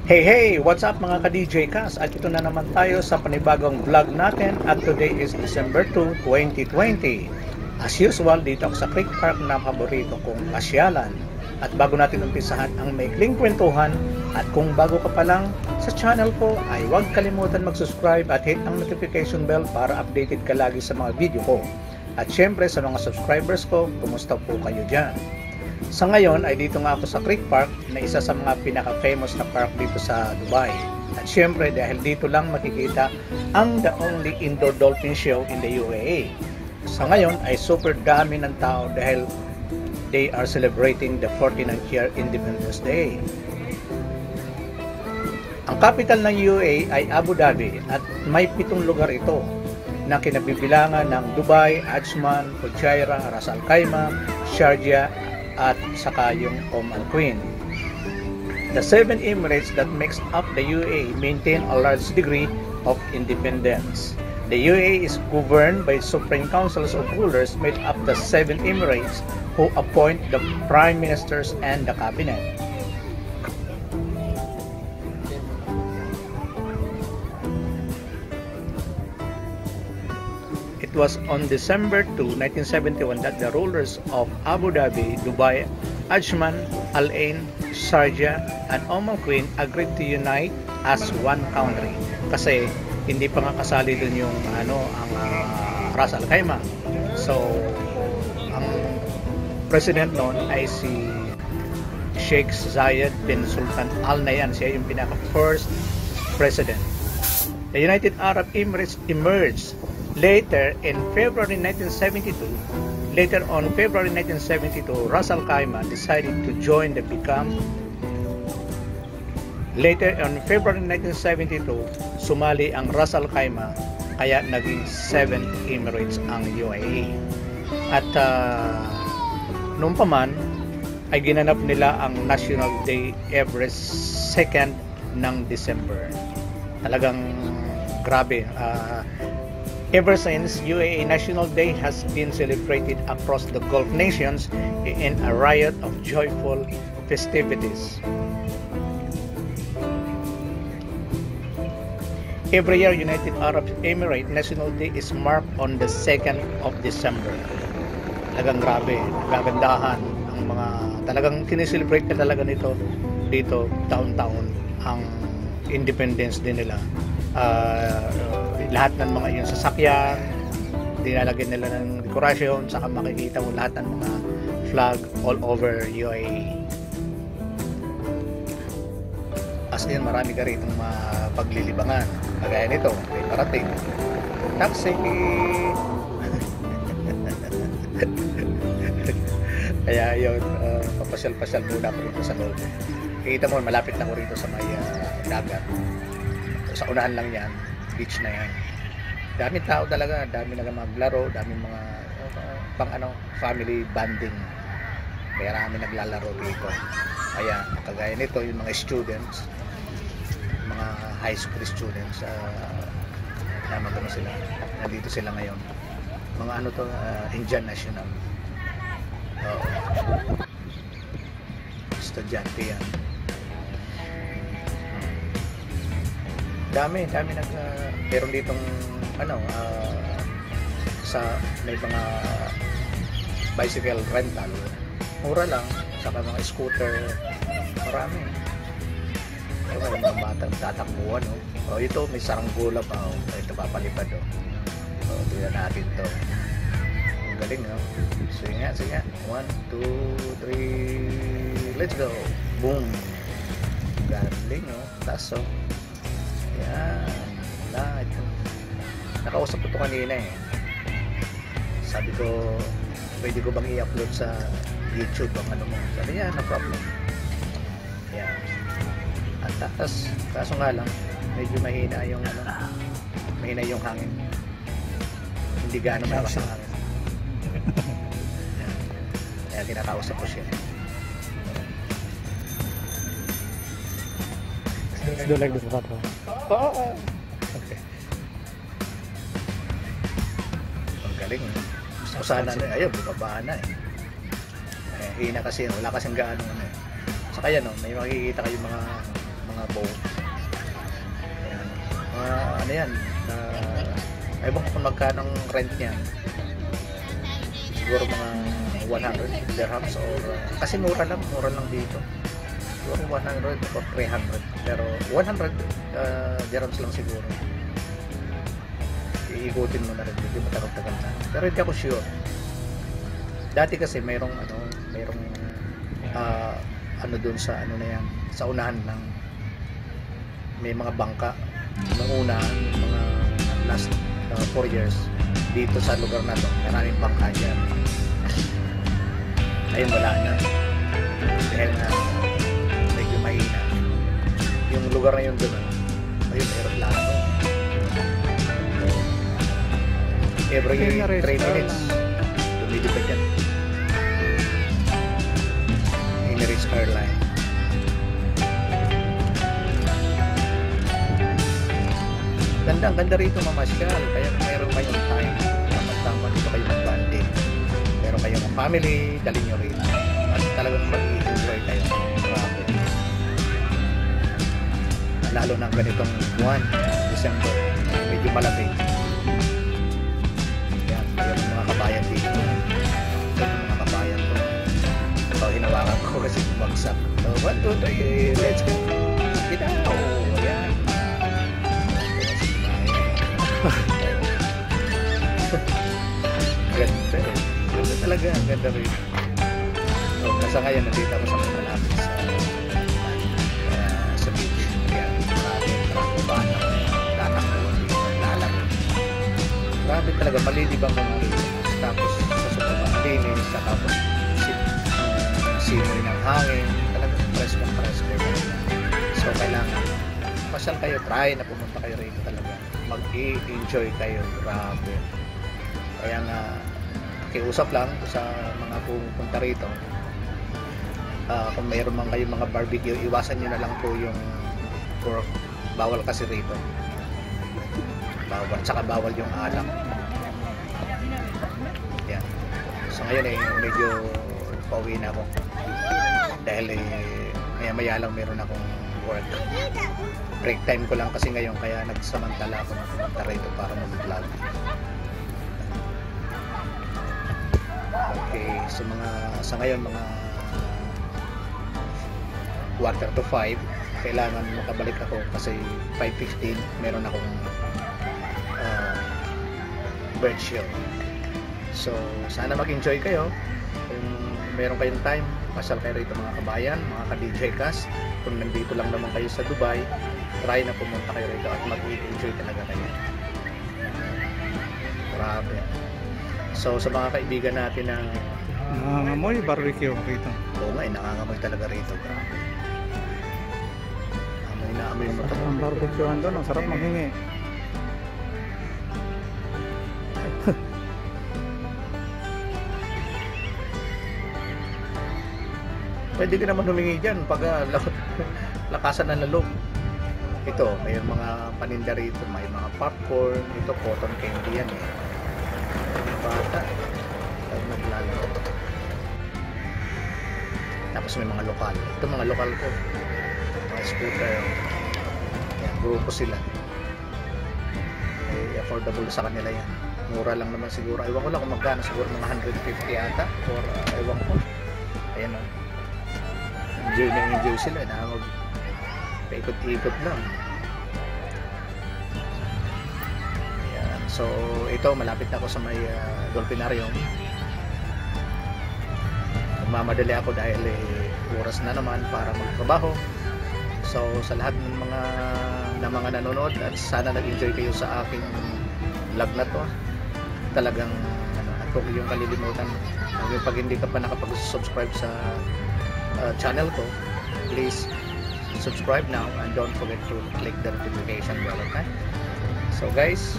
Hey hey! What's up mga ka-DJ Kas? At ito na naman tayo sa panibagong vlog natin at today is December 2, 2020. As usual, dito ako sa Creek Park na paborito kong pasyalan. At bago natin umpisahan ang maikling kwentuhan at kung bago ka pa lang sa channel ko ay huwag kalimutan mag-subscribe at hit ang notification bell para updated ka lagi sa mga video ko. At syempre sa mga subscribers ko, kumusta po kayo dyan? Sa ngayon ay dito nga ako sa Creek Park na isa sa mga pinaka-famous na park dito sa Dubai. At syempre dahil dito lang makikita ang the only indoor dolphin show in the UAE. Sa ngayon ay super dami ng tao dahil they are celebrating the 49th year Independence Day. Ang capital ng UAE ay Abu Dhabi at may 7 lugar ito na kinabibilangan ng Dubai, Ajman, Fujairah, Ras Al Khaimah, Sharjah at saka yung Al Queen. The 7 emirates that makes up the UAE maintain a large degree of independence. The UAE is governed by supreme councils of rulers made up the 7 emirates who appoint the prime ministers and the cabinet. It was on December 2, 1971 that the rulers of Abu Dhabi, Dubai, Ajman, Al Ain, Sharjah, and Al Queen agreed to unite as one country. Kasi hindi pa nga kasali dun yung ang Ras Al Khaimah. So ang president noon ay si Sheikh Zayed bin Sultan Al Nahyan. Siya yung pinaka first president. The United Arab Emirates emerged later in February 1972. Later on February 1972, Ras Al Khaimah decided to join the become. Later on February 1972, sumali ang Ras Al Khaimah, kaya naging 7 emirates ang UAE. At noon pa man ay ginanap nila ang National Day every 2nd ng December. Talagang grabe. Ever since, UAE National Day has been celebrated across the Gulf nations in a riot of joyful festivities. Every year, United Arab Emirates National Day is marked on the 2nd of December. Talagang grabe, gagandahan ang mga, talagang kineselebrate ka talaga nito dito taon-taon ang independence din nila. Lahat ng mga yung sasakyan dinalagyan nila ng dekorasyon, saka makikita mo lahat ng mga flag all over UAE. As in, marami ka rito paglilibangan kagaya nito, may parating taxi. Kaya yun, papasyal-pasyal muna ako rito sa loob. Kikita mo, malapit lang ko rito sa may dagat. Sa unahan lang yan, beach na yan. Daming tao talaga, dami na maglaro, daming mga family bonding. Kaya marami naglalaro dito. Kaya kagaya nito, yung mga students, mga high school students, sila, nandito sila ngayon. Mga Indian National. Estudyante yan. Dami meron ditong sa may mga bicycle rental, mura lang, saka mga scooter, marami. Ito may mga batang tatakbuhan, ito may saranggola pa, ito papalipad, tingnan natin to. Ang galing, sige nga 1, 2, 3, let's go, boom. Galing, taas. Yan, ito. Nakausap ko ito kanina sabi ko, pwede ko bang i-upload sa YouTube ang mo? Sabi niya, no problem. Yan. At taas, kaso nga lang, medyo mahina yung hangin. Hindi gaano malakas ang hangin. Kaya kinakausap ko siya. Do you like this photo? Oo. Okay. Ang galing. Gusto ko sana ayaw, bumaba na hina kasi, wala kasing gaano Saka yan, may makikita kayo mga boat. Ayan. Ano yan, ewan ko kung magkano ang rent niyan. Siguro mga 100 dirhams or kasi mura lang dito. Siguro 100 or 300, pero 100 dirhams lang siguro. Iikutin mo na rin, hindi matagal-tagal na. Pero hindi ako sure. Dati kasi mayroong ano doon sa ano na yan, sa unahan ng may mga bangka noong una, mga last 4 years dito sa lugar na to, maraming bangka dyan. Ayun, wala na dahil na medyo mahina yung lugar na yun doon. Ayun, mayroon lang every 3 minutes lumilipad yan. Emirates Airline. Ganda rito mamasyal, kaya kung meron kayong time, tama dito kayo mag-banding. Meron kayong family, dalhin nyo rin at talagang mag-enjoy kayo. Grabe. Lalo na ganitong buwan, December, medyo malamig. Yan, mayroon mga kabayan dito. Mga kabayan to. So, hinawakan ko kasi bumagsak. So, 1, 2, 3, let's go. Get out. Ayan. Ganda eh. Ganda talaga. Ganda rin. So, nasa ngayon, nandito ako sa malapit sa beach. Ayan. Maraming bata ko. Tatakbuhan dito. Lalaro. Grabe talaga. Malilibang mo nga rin. Tapos, sa sobrang linis. Tapos, simoy ng hangin, talagang presko. So kailangan pasyal kayo, try na pumunta kayo rito talaga, mag-i-enjoy kayo. Grabe. Kaya nga pakiusap lang sa mga pumunta rito, kung mayroon man kayong mga barbecue, iwasan nyo na lang po yung pork. Bawal kasi rito, tsaka bawal yung alak. Yan. So ngayon medyo pauwi na ako dahil maya lang meron akong work. Break time ko lang kasi ngayon, kaya nagsamantala ako na pumunta rito para mag-vlog. Okay, so sa ngayon mga 4:45 kailangan makabalik ako kasi 5:15 meron akong bird show. So sana mag-enjoy kayo. Kung meron kayong time, pasyal kayo rito mga kabayan, mga ka-DJ Cast. Kung nandito lang naman kayo sa Dubai, try na pumunta kayo rito at mag-enjoy talaga kayo. Grabe. So sa mga kaibigan natin na nangangamoy barbecue rito. Oo nga, nangangamoy talaga rito. Grabe. Amoy na amoy mo. Ang barbecuehan doon, ang sarap manghingi. Pwede ka naman humingi dyan pag lakasan ng lalong. Ito, may mga paninda rito, may mga popcorn. Ito, cotton candy yan eh. Bata. Ay, naglalaro. Tapos may mga lokal. Ito mga lokal ko. Mga scooter. Yan, grupo sila. Affordable sa kanila yan. Mura lang naman siguro. Ewan ko lang kung magkano. Siguro mga 150 yata. Or ewan ko. Ayan o. Enjoy sila na paikot-ikot lang. Ayan. So ito, malapit na ako sa may Dolphinarium. Magmamadali ako dahil oras na naman para magtrabaho. So sa lahat ng mga nanonood, at sana nag-enjoy kayo sa aking vlog na to. Talagang at huwag yung kalilimutan, pag hindi ka pa nakapag-subscribe sa channel ko, please subscribe now and don't forget to click the notification bell. Okay? So guys,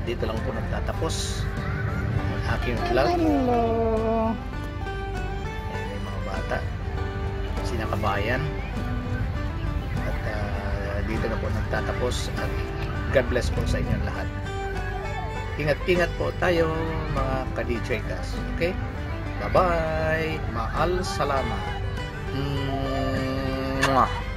dito lang po nagtatapos ang aking vlog. Hello. May mga bata, sinakabayan, at dito na po nagtatapos, at God bless po sa inyong lahat. Ingat-ingat po tayo mga ka-DJ Cast. Okay? Bye-bye. Maal salama. Mwah.